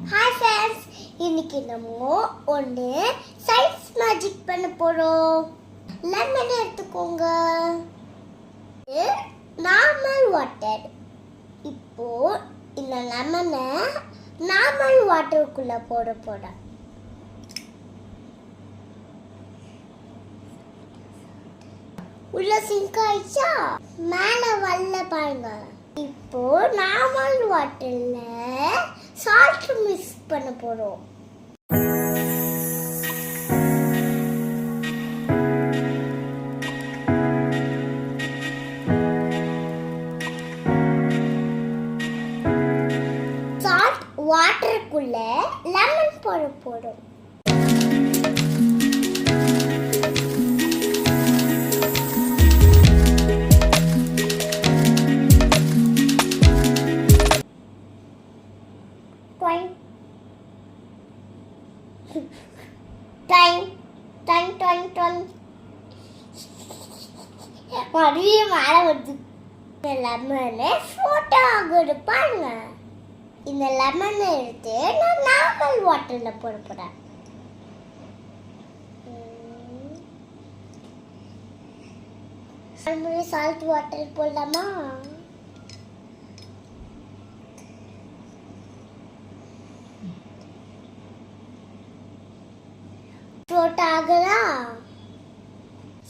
Hi friends, இன்னைக்கு நம்ம ஒன்று சயின்ஸ் மேஜிக் பண்ண போகிறோம். லெமன் எடுத்துக்கோங்க, நார்மல் வாட்டர். இப்போ இந்த லெமனை நார்மல் வாட்டருக்குள்ளே போட போகிறேன். உள்ள சிங்க் ஆயிடுச்சா? மேலே வரல பாருங்க. இப்போ நார்மல் வாட்டர்ல சால்ட் மிக்ஸ் பண்ண போறோம். சால்ட் வாட்டருக்குள்ள லெமன் போட போறோம். மறுபடியும் மேலே வருது. இந்த லெமனை ஃபோட்டோ ஆகுது பாருங்க. இந்த லெமனை எடுத்து நான் நார்மல் வாட்டரில் போட போகிறேன். சால்ட் வாட்டர் போடலாமா? ஃப்ளோட் ஆகுதா?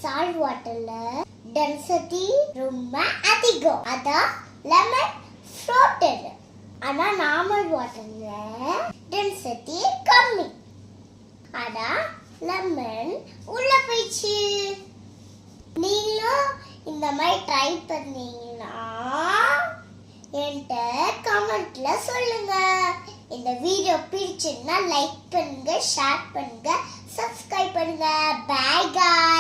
சால்ட் வாட்டர்ல டென்சிட்டி ரொம்ப அதிகம், அதான் லெமன் ஃப்ளோட்டட். ஆனா நார்மல் வாட்டர்ல டென்சிட்டி கம்மி, அதான் லெமன் உள்ள போயிடுச்சு. நீங்களும் இந்த மாதிரி ட்ரை பண்ணீங்கன்னா என்கிட்ட கமெண்ட்ல சொல்லுங்க. இந்த வீடியோ பிடிச்சிருந்தா லைக் பண்ணுங்க, ஷேர் பண்ணுங்க, சப்ஸ்கிரைப் பண்ணுங்க. By guys.